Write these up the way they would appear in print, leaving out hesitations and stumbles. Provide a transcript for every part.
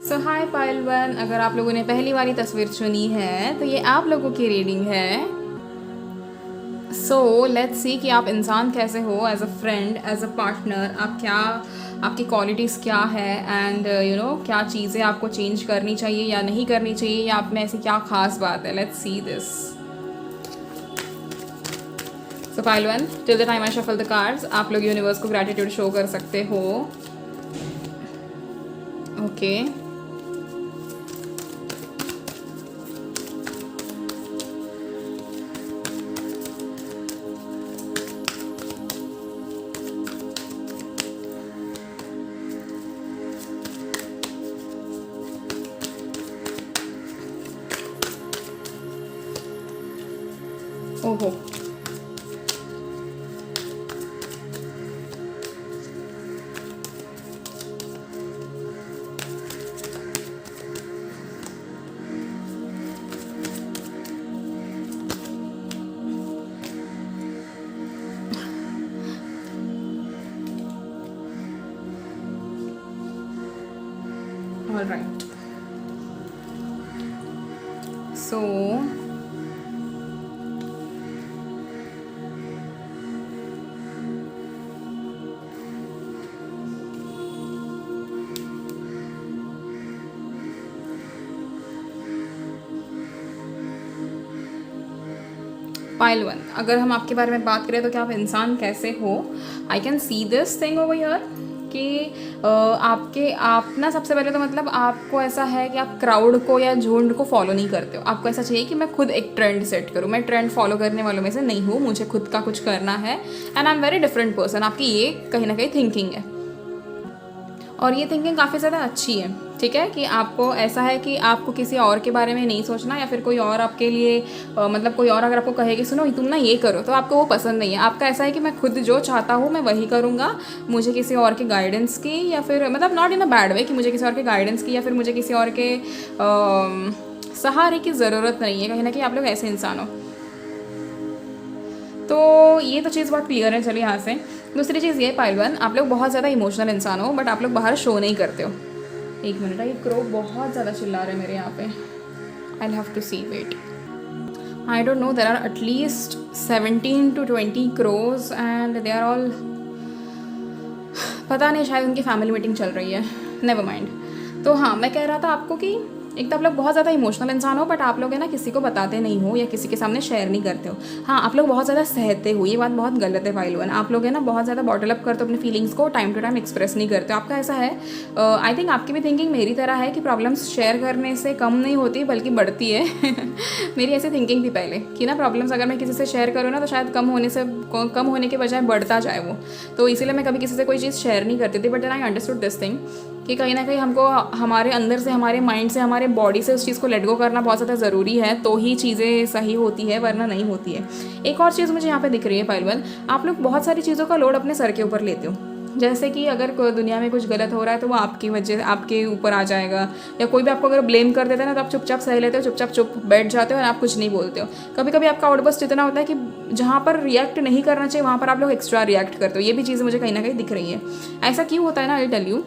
सो हाय पायल one, अगर आप लोगों ने पहली बारी तस्वीर चुनी है तो ये आप लोगों की रीडिंग है। सो लेट्स सी कि आप इंसान कैसे हो, as a friend, as a partner. आप क्या, आपकी क्वालिटीज़ क्या है, एंड क्या चीज़ें आपको चेंज करनी चाहिए या नहीं करनी चाहिए, या आप में ऐसी क्या खास बात है। Let's see this. So Payal one, till the time I shuffle the cards, आप लोग यूनिवर्स को ग्रैटिट्यूड शो कर सकते हो। ओके ओहो, ऑल राइट। सो पाइल वन, अगर हम आपके बारे में बात करें तो क्या आप इंसान कैसे हो, आई can see this thing over here कि आपके आप ना, सबसे पहले तो मतलब आपको ऐसा है कि आप क्राउड को या झुंड को फॉलो नहीं करते हो। आपको ऐसा चाहिए कि मैं खुद एक ट्रेंड सेट करूँ। मैं ट्रेंड फॉलो करने वालों में से नहीं हूँ, मुझे खुद का कुछ करना है, and I am very different person. आपकी ये कहीं ना कहीं थिंकिंग है, और ये थिंकिंग काफ़ी ज़्यादा अच्छी है। ठीक है कि आपको ऐसा है कि आपको किसी और के बारे में नहीं सोचना, या फिर कोई और आपके लिए मतलब कोई और अगर आपको कहे कि सुनो तुम ना ये करो, तो आपको वो पसंद नहीं है। आपका ऐसा है कि मैं खुद जो चाहता हूँ मैं वही करूँगा, मुझे किसी और के गाइडेंस की, या फिर मतलब not in a bad way कि मुझे किसी और के गाइडेंस की या फिर मुझे किसी और के सहारे की ज़रूरत नहीं है। कहीं ना कहीं आप लोग ऐसे इंसान हो। तो ये तो चीज़ बहुत क्लियर है। चलिए यहाँ से दूसरी चीज़ ये पाइलवन, आप लोग बहुत ज़्यादा इमोशनल इंसान हो, बट आप लोग बाहर शो नहीं करते हो। एक मिनट, ये क्रो बहुत ज़्यादा चिल्ला रहे हैं मेरे यहाँ पे। I have to see, wait, I don't know, there are at least 17 to 20 crows and they are all, पता नहीं, शायद उनकी फैमिली मीटिंग चल रही है, नेवर माइंड। तो हाँ, मैं कह रहा था आपको कि एक तो आप लोग बहुत ज़्यादा इमोशनल इंसान हो, बट आप लोग है ना किसी को बताते नहीं हो या किसी के सामने शेयर नहीं करते हो। हाँ, आप लोग बहुत ज़्यादा सहते हो, ये बात बहुत गलत है भाई लोगन। आप लोग है ना बहुत ज़्यादा बॉटल अप करते हो अपनी फीलिंग्स को, टाइम टू टाइम एक्सप्रेस नहीं करते हो। आपका ऐसा है, आई थिंक आपकी भी थिंकिंग मेरी तरह है कि प्रॉब्लम्स शेयर करने से कम नहीं होती बल्कि बढ़ती है। मेरी ऐसी थिंकिंग थी पहले कि ना प्रॉब्लम्स अगर मैं किसी से शेयर करूँ ना तो शायद कम होने के बजाय बढ़ता जाए वो। तो इसीलिए मैं कभी किसी से कोई चीज़ शेयर नहीं करती थी। But I understood this thing कि कहीं ना कहीं हमको हमारे अंदर से, हमारे माइंड से, हमारे बॉडी से उस चीज़ को लेट गो करना बहुत ज़्यादा ज़रूरी है, तो ही चीज़ें सही होती है, वरना नहीं होती है। एक और चीज़ मुझे यहाँ पे दिख रही है पाइलवन, आप लोग बहुत सारी चीज़ों का लोड अपने सर के ऊपर लेते हो। जैसे कि अगर दुनिया में कुछ गलत हो रहा है तो वो आपकी वजह से आपके ऊपर आ जाएगा, या कोई भी आपको अगर ब्लेम कर देता है ना तो आप चुपचाप सह लेते हो, चुपचाप चुप बैठ जाते हो और आप कुछ नहीं बोलते हो। कभी कभी आपका आउटबर्स्ट इतना होता है कि जहाँ पर रिएक्ट नहीं करना चाहिए वहाँ पर आप लोग एक्स्ट्रा रिएक्ट करते हो। ये भी चीज़ें मुझे कहीं ना कहीं दिख रही है। ऐसा क्यों होता है ना, आई टेल यू।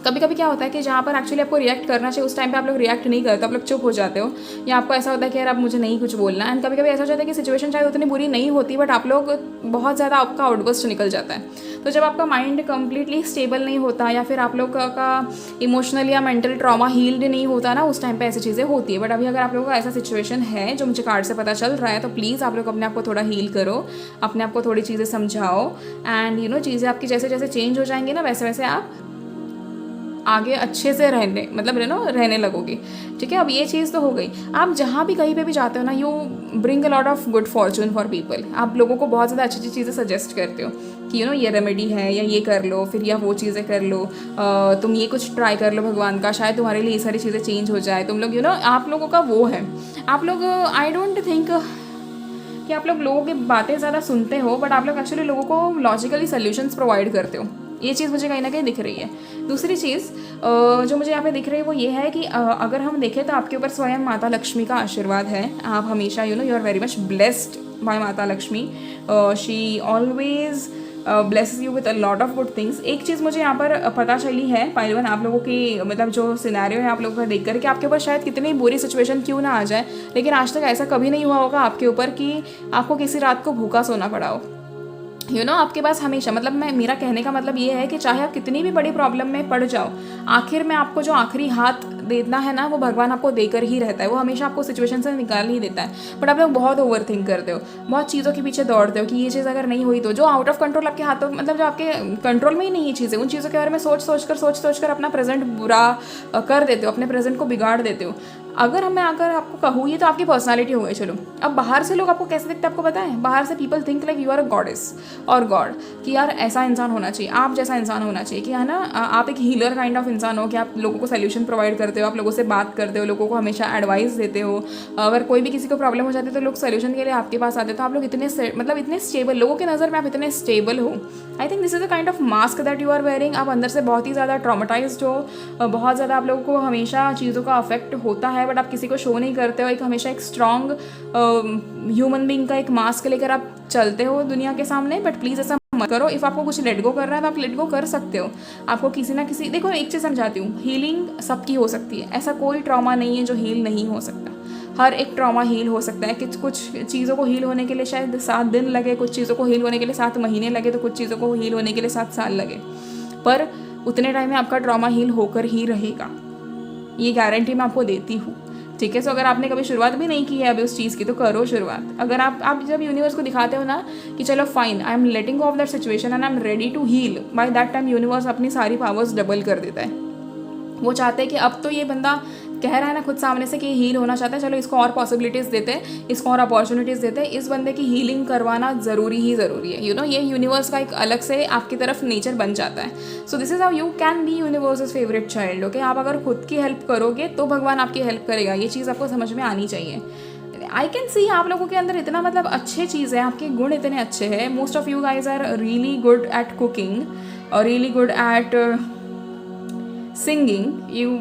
कभी कभी क्या होता है कि जहाँ पर एक्चुअली आपको रिएक्ट करना चाहिए उस टाइम पे आप लोग रिएक्ट नहीं करते, आप लोग चुप हो जाते हो, या आपको ऐसा होता है कि यार अब मुझे नहीं कुछ बोलना। एंड कभी कभी ऐसा हो जाता है कि सिचुएशन शायद उतनी बुरी नहीं होती, बट आप लोग बहुत ज़्यादा आपका आउटबर्स्ट निकल जाता है। तो जब आपका माइंड कंप्लीटली स्टेबल नहीं होता, या फिर आप लोग का इमोशनल या मेंटल ट्रॉमा हील्ड नहीं होता ना, उस टाइम पर ऐसी चीज़ें होती है। बट अभी अगर आप लोगों का ऐसा सिचुएशन है जो मुझे कार्ड से पता चल रहा है, तो प्लीज़ आप लोग अपने आप को थोड़ा हील करो, अपने आप को थोड़ी चीज़ें समझाओ, एंड चीज़ें आपकी जैसे जैसे चेंज हो जाएंगी ना वैसे वैसे आप आगे अच्छे से रहने लगोगे। ठीक है, अब ये चीज़ तो हो गई। आप जहाँ भी कहीं पे भी जाते हो ना, you bring a lot of good Fortune for people. आप लोगों को बहुत ज़्यादा अच्छी अच्छी चीज़ें सजेस्ट करते हो कि ये रेमेडी है, या ये कर लो, फिर या वो चीज़ें कर लो, तुम ये कुछ ट्राई कर लो भगवान का, शायद तुम्हारे लिए ये सारी चीज़ें चेंज हो जाए। तुम लोग आप लोगों का वो है, आप लोग, आई डोंट थिंक कि आप लोग लोगों की बातें ज़्यादा सुनते हो, बट आप लोग एक्चुअली लोगों को लॉजिकली सोल्यूशंस प्रोवाइड करते हो। ये चीज़ मुझे कहीं ना कहीं दिख रही है। दूसरी चीज़ जो मुझे यहाँ पे दिख रही है वो ये है कि अगर हम देखें तो आपके ऊपर स्वयं माता लक्ष्मी का आशीर्वाद है। आप हमेशा you are very much blessed by माता Lakshmi. She always blesses you with a lot of good things. एक चीज़ मुझे यहाँ पर पता चली है पाइल वन, आप लोगों की मतलब जो सिनेरियो है आप लोगों का देख कर कि आपके ऊपर शायद कितनी बुरी सिचुएशन क्यों ना आ जाए, लेकिन आज तक ऐसा कभी नहीं हुआ होगा आपके ऊपर कि आपको किसी रात को भूखा सोना पड़ा हो। आपके पास हमेशा, मतलब मैं, मेरा कहने का मतलब ये है कि चाहे आप कितनी भी बड़ी प्रॉब्लम में पड़ जाओ, आखिर में आपको जो आखिरी हाथ देना है ना, वो भगवान आपको देकर ही रहता है। वो हमेशा आपको सिचुएशन से निकाल ही देता है। बट आप लोग बहुत ओवर थिंक करते हो, बहुत चीज़ों के पीछे दौड़ते हो कि ये चीज़ अगर नहीं हुई तो, जो आउट ऑफ कंट्रोल आपके हाथों, मतलब जो आपके कंट्रोल में ही नहीं है चीज़ें, उन चीज़ों के बारे में सोच कर अपना प्रेजेंट बुरा कर देते हो, अपने प्रेजेंट को बिगाड़ देते हो। अगर मैं आपको कहूँ, ये तो आपकी पर्सनालिटी हो गई। चलो, अब बाहर से लोग आपको कैसे देखते हैं आपको पता है? बाहर से people think like you are a goddess और गॉड, कि यार ऐसा इंसान होना चाहिए, आप जैसा इंसान होना चाहिए, कि है ना, आप एक हीलर काइंड ऑफ इंसान हो, कि आप लोगों को सोल्यूशन प्रोवाइड करते हो, आप लोगों से बात करते हो, लोगों को हमेशा एडवाइस देते हो। अगर कोई भी किसी को प्रॉब्लम हो जाती है तो लोग सोल्यूशन के लिए आपके पास आते हो। तो आप लोग इतने स्टेबल, लोगों की नज़र में आप इतने स्टेबल हो। I think this is a kind of mask that you are wearing. आप अंदर से बहुत ही ज़्यादा ट्रॉमेटाइज्ड हो, बहुत ज़्यादा आप लोगों को हमेशा चीज़ों का अफेक्ट होता है, बट आप किसी को शो नहीं करते हो। एक हमेशा एक स्ट्रॉन्ग ह्यूमन बीइंग का एक मास्क लेकर आप चलते हो दुनिया के सामने। बट प्लीज़ ऐसा मत करो। इफ़ आपको कुछ लेट गो करना है तो आप लेट गो कर सकते हो। आपको किसी ना किसी, देखो एक चीज़ समझाती हूँ, हीलिंग सबकी हो सकती है। ऐसा कोई ट्रॉमा नहीं है जो हील नहीं हो सकता। हर एक ट्रॉमा हील हो सकता है। कुछ चीज़ों को हील होने के लिए शायद 7 दिन लगे, कुछ चीज़ों को हील होने के लिए 7 महीने लगे, तो कुछ चीज़ों को हील होने के लिए 7 साल लगे। पर उतने टाइम में आपका ट्रॉमा हील होकर ही रहेगा, ये गारंटी मैं आपको देती हूँ। ठीक है। सो अगर आपने कभी शुरुआत भी नहीं की है अभी उस चीज़ की, तो करो शुरुआत। अगर आप जब यूनिवर्स को दिखाते हो ना कि चलो fine, I am letting go of that situation and I am ready to heal, by that time universe अपनी सारी पावर्स डबल कर देता है। वो चाहते हैं कि अब तो ये बंदा कह रहा है ना खुद सामने से कि हील होना चाहता है, चलो इसको और पॉसिबिलिटीज़ देते हैं, इसको और अपॉर्चुनिटीज़ देते हैं। इस बंदे की हीलिंग करवाना ज़रूरी है। ये यूनिवर्स का एक अलग से आपकी तरफ नेचर बन जाता है। So this is how you can be universe favourite child. Okay, आप अगर खुद की हेल्प करोगे तो भगवान आपकी हेल्प करेगा। ये चीज़ आपको समझ में आनी चाहिए। आई कैन सी आप लोगों के अंदर इतना मतलब अच्छे चीज़ है, आपके गुण इतने अच्छे हैं। Most of you guys are really good at cooking और really good at singing.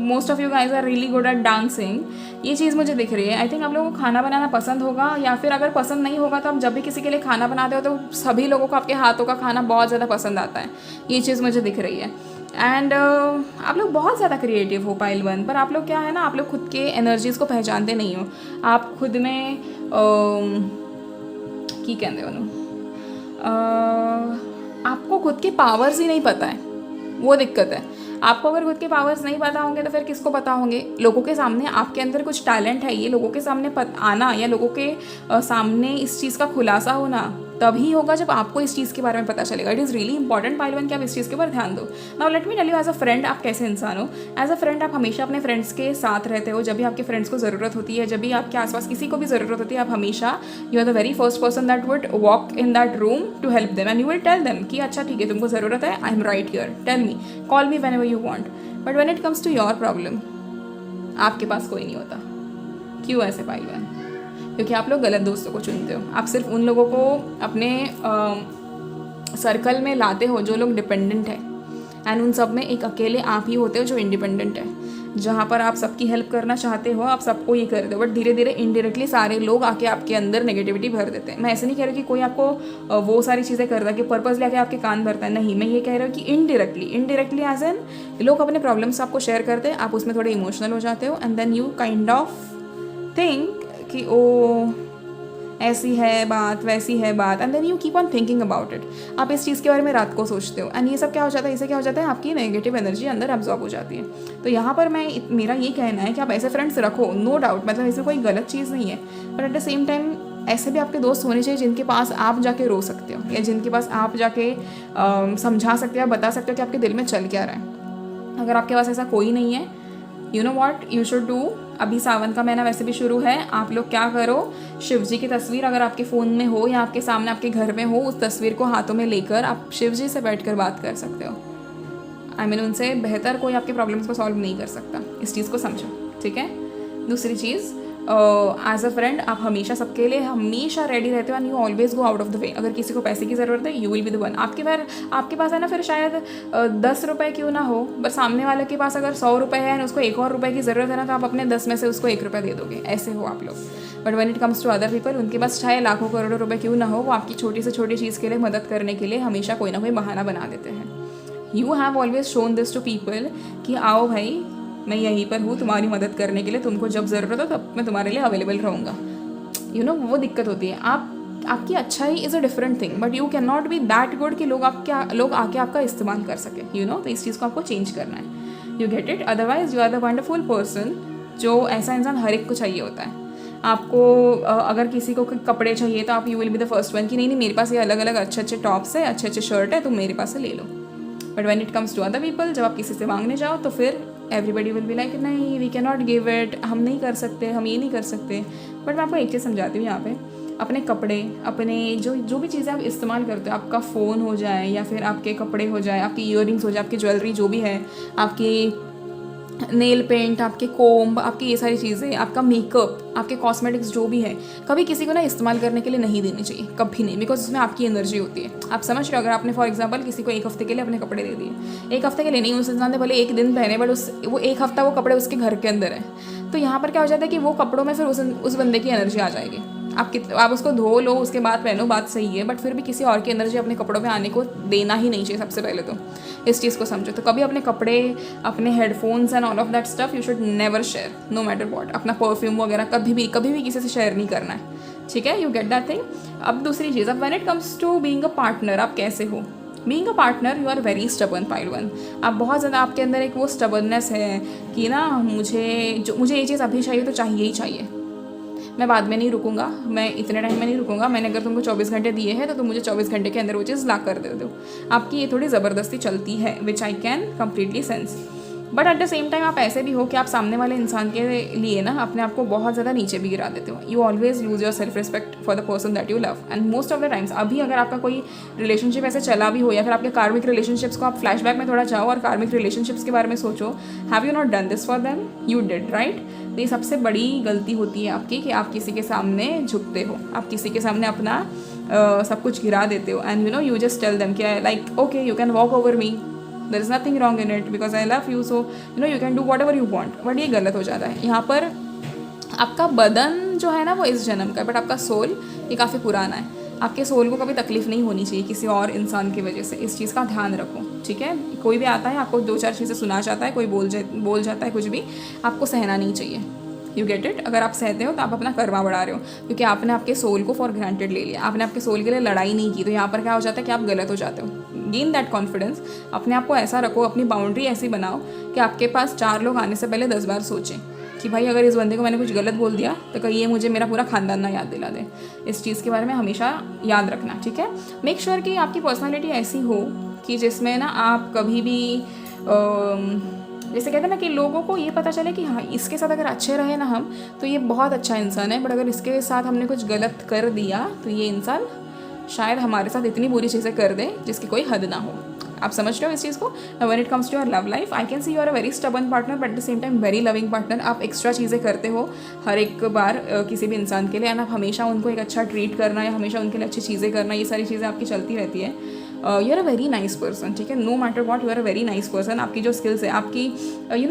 Most of you guys are really good at dancing. ये चीज़ मुझे दिख रही है। आई थिंक आप लोगों को खाना बनाना पसंद होगा, या फिर अगर पसंद नहीं होगा तो आप जब भी किसी के लिए खाना बनाते हो तो सभी लोगों को आपके हाथों का खाना बहुत ज़्यादा पसंद आता है। ये चीज़ मुझे दिख रही है। एंड आप लोग बहुत ज़्यादा क्रिएटिव हो पाइल वन, पर आप लोग क्या है ना, आप लोग खुद के एनर्जीज़ को पहचानते नहीं हो। आप खुद में की कहते हो आपको खुद के पावर्स ही नहीं पता है, वो दिक्कत है। आपको अगर खुद के पावर्स नहीं पता होंगे तो फिर किसको पता होंगे? लोगों के सामने आपके अंदर कुछ टैलेंट है, ये लोगों के सामने आना या लोगों के सामने इस चीज़ का खुलासा होना तभी होगा जब आपको इस चीज़ के बारे में पता चलेगा। It is really important pile one कि आप इस चीज़ के ऊपर ध्यान दो। Now let me tell you, as a friend आप कैसे इंसान हो। एज अ फ्रेंड आप हमेशा अपने फ्रेंड्स के साथ रहते हो। जब भी आपके फ्रेंड्स को ज़रूरत होती है, जब भी आपके आसपास किसी को भी ज़रूरत होती है, आप हमेशा you are the very first person that would walk in that room to help them and you will tell them कि अच्छा ठीक है, तुमको ज़रूरत है, I am right here, tell me, call me whenever you want. But when it comes to your problem, आपके पास कोई नहीं होता। क्यों ऐसे पाइल वन? क्योंकि आप लोग गलत दोस्तों को चुनते हो। आप सिर्फ उन लोगों को अपने सर्कल में लाते हो जो लोग डिपेंडेंट है, एंड उन सब में एक अकेले आप ही होते हो जो इंडिपेंडेंट है। जहाँ पर आप सबकी हेल्प करना चाहते हो, आप सबको ये करते हो, बट धीरे धीरे इनडायरेक्टली सारे लोग आके आपके अंदर नेगेटिविटी भर देते हैं। मैं ऐसे नहीं कह रही कि कोई आपको वो सारी चीज़ें करता है कि पर्पस लेके आपके कान भरता है, नहीं। मैं ये कह रही हूँ कि इनडायरेक्टली एज एन लोग अपने प्रॉब्लम्स आपको शेयर करते हैं, आप उसमें थोड़े इमोशनल हो जाते हो, and then you kind of think कि ओ ऐसी है बात, वैसी है बात, and then you keep on thinking about it. आप इस चीज़ के बारे में रात को सोचते हो, एंड ये सब क्या हो जाता है, इससे क्या हो जाता है, आपकी नेगेटिव एनर्जी अंदर एब्जॉर्ब हो जाती है। तो यहाँ पर मेरा ये कहना है कि आप ऐसे फ्रेंड्स रखो, नो डाउट, मतलब इसमें कोई गलत चीज़ नहीं है, but at the same time ऐसे भी आपके दोस्त होने चाहिए जिनके पास आप जाके रो सकते हो, या जिनके पास आप जाके समझा सकते हो, बता सकते हो कि आपके दिल में चल क्या रहा है। अगर आपके पास ऐसा कोई नहीं है, you know what you should do. अभी सावन का महीना वैसे भी शुरू है, आप लोग क्या करो, शिव जी की तस्वीर अगर आपके फ़ोन में हो या आपके सामने आपके घर में हो, उस तस्वीर को हाथों में लेकर आप शिव जी से बैठकर बात कर सकते हो। आई मीन उनसे बेहतर कोई आपके प्रॉब्लम्स को सॉल्व नहीं कर सकता। इस चीज़ को समझो, ठीक है। दूसरी चीज़, एज अ फ्रेंड आप हमेशा सबके लिए हमेशा रेडी रहते हो, and you always go out of the way. अगर किसी को पैसे की ज़रूरत है, you will be the one. आपके पास है ना, फिर शायद 10 रुपये क्यों ना हो, बस सामने वाले के पास अगर 100 रुपये है और उसको 1 और रुपये की ज़रूरत है ना, तो आप अपने 10 में से उसको 1 रुपया दे दोगे। ऐसे हो आप लोग। But when it comes to other people, उनके पास चाहे लाखों करोड़ों रुपए क्यों ना हो, वो आपकी छोटी से छोटी चीज़ के लिए मदद करने के लिए हमेशा कोई ना कोई बहाना बना देते हैं. You have always shown this to people कि आओ भाई, मैं यहीं पर हूँ तुम्हारी मदद करने के लिए, तुमको जब ज़रूरत हो तब मैं तुम्हारे लिए अवेलेबल रहूँगा. वो दिक्कत होती है. आपकी अच्छाई is a different thing, but you can not be that good कि लोग आके आपका इस्तेमाल कर सके. तो इस चीज़ को आपको चेंज करना है. You get it. Otherwise you are the wonderful person. जो ऐसा इंसान हर एक को चाहिए होता है. आपको अगर किसी को कपड़े चाहिए तो आप you will be the first one कि नहीं मेरे पास ये अलग अलग अच्छे टॉप्स है, अच्छे शर्ट है, तुम मेरे पास से ले लो. But when it comes to other people, जब आप किसी से मांगने जाओ तो फिर एवरीबडी विल बी लाइक नहीं, we can not give it, हम नहीं कर सकते, हम ये नहीं कर सकते. बट मैं आपको एक चीज़ समझाती हूँ यहाँ पे. अपने कपड़े, अपने जो भी चीज़ें आप इस्तेमाल करते हो, आपका फ़ोन हो जाए या फिर आपके कपड़े हो जाए, आपकी ईयरिंग्स हो जाए, आपकी ज्वेलरी जो भी है, आपकी नेल पेंट, आपके कोम्ब, आपकी ये सारी चीज़ें, आपका मेकअप, आपके कॉस्मेटिक्स जो भी है, कभी किसी को ना इस्तेमाल करने के लिए नहीं देनी चाहिए, कभी नहीं. बिकॉज उसमें आपकी एनर्जी होती है. आप समझ रहे हो. अगर आपने फॉर एग्जांपल किसी को एक हफ्ते के लिए अपने कपड़े दे दिए, एक हफ्ते के लिए नहीं, उस इंसान ने भले एक दिन पहने, बट वो एक हफ्ता वो कपड़े उसके घर के अंदर है, तो यहाँ पर क्या हो जाता है कि वो कपड़ों में फिर उस बंदे की एनर्जी आ जाएगी. आप उसको धो लो, उसके बाद पहनो, बात सही है, बट फिर भी किसी और की एनर्जी अपने कपड़ों में आने को देना ही नहीं चाहिए. सबसे पहले तो इस चीज़ को समझो. तो कभी अपने कपड़े, अपने headphones and all of that stuff you should never share, no matter what. अपना परफ्यूम वगैरह कभी भी किसी से शेयर नहीं करना है. ठीक है. You get that thing. अब दूसरी चीज़, अब when it comes to being a partner, आप कैसे हो. Being a partner you are very stubborn पाइलवन. आप बहुत ज़्यादा, आपके अंदर एक वो स्टबर्ननेस है कि ना मुझे ये चीज़ अभी चाहिए तो चाहिए ही चाहिए. मैं बाद में नहीं रुकूंगा, मैं इतने टाइम में नहीं रुकूंगा, मैंने अगर तुमको 24 घंटे दिए हैं तो तुम मुझे 24 घंटे के अंदर वो चीज़ ला कर दे दो. आपकी ये थोड़ी ज़बरदस्ती चलती है, which I can completely sense. But at the same time आप ऐसे भी हो कि आप सामने वाले इंसान के लिए ना अपने आप को बहुत ज़्यादा नीचे भी गिरा देते हो. You always lose your self respect for the person that you love. And most of the times, अभी अगर आपका कोई रिलेशनशिप ऐसे चला भी हो, या फिर आपके कार्मिक रिलेशनशिप्स को आप फ्लैशबैक में थोड़ा जाओ और कार्मिक रिलेशनशिप्स के बारे में सोचो. Have you not done this for them? You did, right. तो ये सबसे बड़ी गलती होती है आपकी कि आप किसी के सामने झुकते हो, आप किसी के सामने अपना सब कुछ गिरा देते हो. And you just tell them कि like okay, you can walk over me, there is nothing wrong in it because I love you, so you can do whatever you want. But ये गलत हो जाता है. यहाँ पर आपका बदन जो है ना वो इस जन्म का है, बट आपका सोल ये काफ़ी पुराना है. आपके सोल को कभी तकलीफ नहीं होनी चाहिए किसी और इंसान की वजह से. इस चीज़ का ध्यान रखो. ठीक है. कोई भी आता है आपको 2-4 चीज़ें सुना चाहता है, कोई बोल जाता है कुछ भी, आपको सहना नहीं चाहिए. You get it. अगर आप सहते हो तो आप अपना कर्मा बढ़ा रहे हो, क्योंकि आपने आपके सोल को फॉर ग्रांटेड ले लिया. आपने आपके सोल के लिए लड़ाई नहीं की. तो यहाँ पर क्या हो जाता है कि आप गलत हो जाते हो. Gain that confidence. अपने आप को ऐसा रखो, अपनी बाउंड्री ऐसी बनाओ कि आपके पास 4 लोग आने से पहले 10 बार सोचें कि भाई अगर इस बंदे को मैंने कुछ गलत बोल दिया तो कहीं ये मुझे मेरा पूरा खानदान ना याद दिला दे. इस चीज़ के बारे में हमेशा याद रखना. ठीक है. मेक श्योर कि आपकी पर्सनालिटी ऐसी हो कि जिसमें ना आप कभी भी जैसे कहते हैं ना कि लोगों को ये पता चले कि हाँ इसके साथ अगर अच्छे रहे ना हम तो ये बहुत अच्छा इंसान है, बट अगर इसके साथ हमने कुछ गलत कर दिया तो ये इंसान शायद हमारे साथ इतनी बुरी चीज़ें कर दे जिसकी कोई हद ना हो. आप समझ रहे हो इस चीज़ को. When it comes to your love life, I can see you are a very stubborn partner, but at the same time very loving partner. आप एक्स्ट्रा चीज़ें करते हो हर एक बार किसी भी इंसान के लिए, एंड आप हमेशा उनको एक अच्छा ट्रीट करना या हमेशा उनके लिए अच्छी चीज़ें करना, ये सारी चीज़ें आपकी चलती रहती है. You are a very nice person. ठीक है. No matter what, you are a very nice person. आपकी जो स्किल्स है, आपकी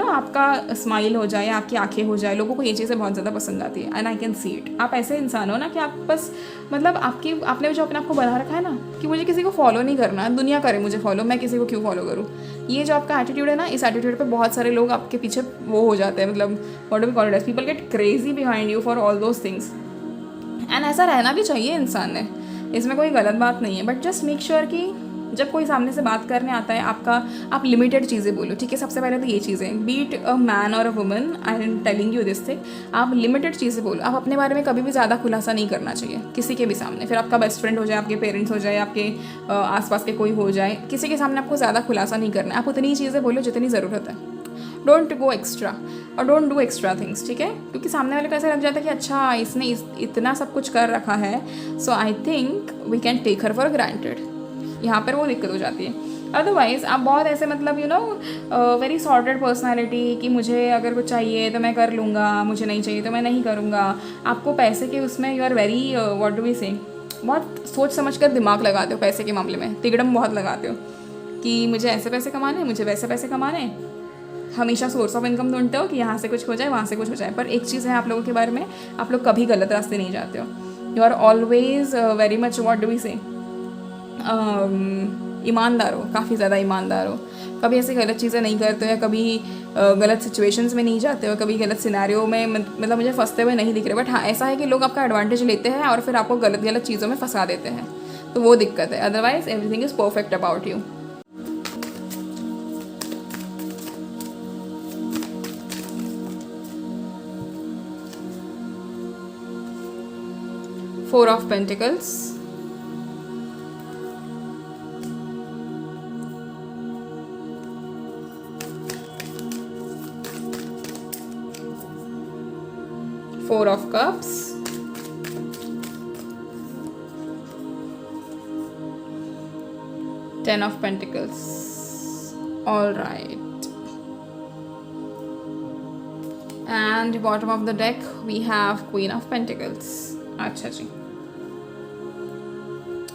आपका स्माइल हो जाए, आपकी आंखें हो जाए, लोगों को ये चीज़ें बहुत ज़्यादा पसंद आती है. And I can see it. आप ऐसे इंसान हो ना कि आप बस मतलब आपने जो अपने आप को बना रखा है ना कि मुझे किसी को फॉलो नहीं करना, दुनिया करे मुझे फॉलो, मैं किसी को क्यों फॉलो करूँ. ये जो आपका एटीट्यूड है ना, इस एटीट्यूड पे बहुत सारे लोग आपके पीछे वो हो जाते हैं. मतलब what do we call it, people get crazy behind you for all those things. And ऐसा रहना भी चाहिए इंसान ने, इसमें कोई गलत बात नहीं है. बट जस्ट मेक श्योर कि जब कोई सामने से बात करने आता है आप लिमिटेड चीज़ें बोलो. ठीक है. सबसे पहले तो ये चीज़ें, बीट अ मैन और a woman, I am telling you this thing, आप लिमिटेड चीज़ें बोलो. आप अपने बारे में कभी भी ज़्यादा खुलासा नहीं करना चाहिए किसी के भी सामने. फिर आपका बेस्ट फ्रेंड हो जाए, आपके पेरेंट्स हो जाए, आपके आसपास के कोई हो जाए, किसी के सामने आपको ज़्यादा खुलासा नहीं करना है. आप उतनी चीज़ें बोलो जितनी ज़रूरत है. डोंट गो एक्स्ट्रा और डोंट डू एक्स्ट्रा थिंग्स. ठीक है. क्योंकि सामने वाले को ऐसा लग जाता है कि अच्छा इसने इतना सब कुछ कर रखा है, so I think we can take her for granted. यहाँ पर वो दिक्कत हो जाती है. अदरवाइज़ आप बहुत ऐसे मतलब वेरी सॉर्टेड पर्सनालिटी कि मुझे अगर कुछ चाहिए तो मैं कर लूँगा, मुझे नहीं चाहिए तो मैं नहीं करूँगा. आपको पैसे के उसमें you are very what do we say, बहुत सोच समझ कर दिमाग लगाते हो पैसे के मामले में. तिगड़म बहुत लगाते हो कि मुझे ऐसे पैसे कमाने, मुझे वैसे पैसे कमाने. हमेशा सोर्स ऑफ इनकम ढूंढते हो कि यहाँ से कुछ हो जाए, वहाँ से कुछ हो जाए। पर एक चीज़ है आप लोगों के बारे में, आप लोग कभी गलत रास्ते नहीं जाते हो। You are always very much what do we say, ईमानदार हो, काफ़ी ज़्यादा ईमानदार हो। कभी ऐसी गलत चीज़ें नहीं करते हो या कभी गलत सिचुएशंस में नहीं जाते हो, कभी गलत सिनेरियो में मतलब मुझे फंसते हुए नहीं दिख रहे। बट हाँ, ऐसा है कि लोग आपका एडवांटेज लेते हैं और फिर आपको गलत गलत चीज़ों में फंसा देते हैं, तो वो दिक्कत है। Otherwise everything is perfect about you. Four of Pentacles, Four of Cups, Ten of Pentacles. All right. And bottom of the deck we have Queen of Pentacles. अच्छा जी।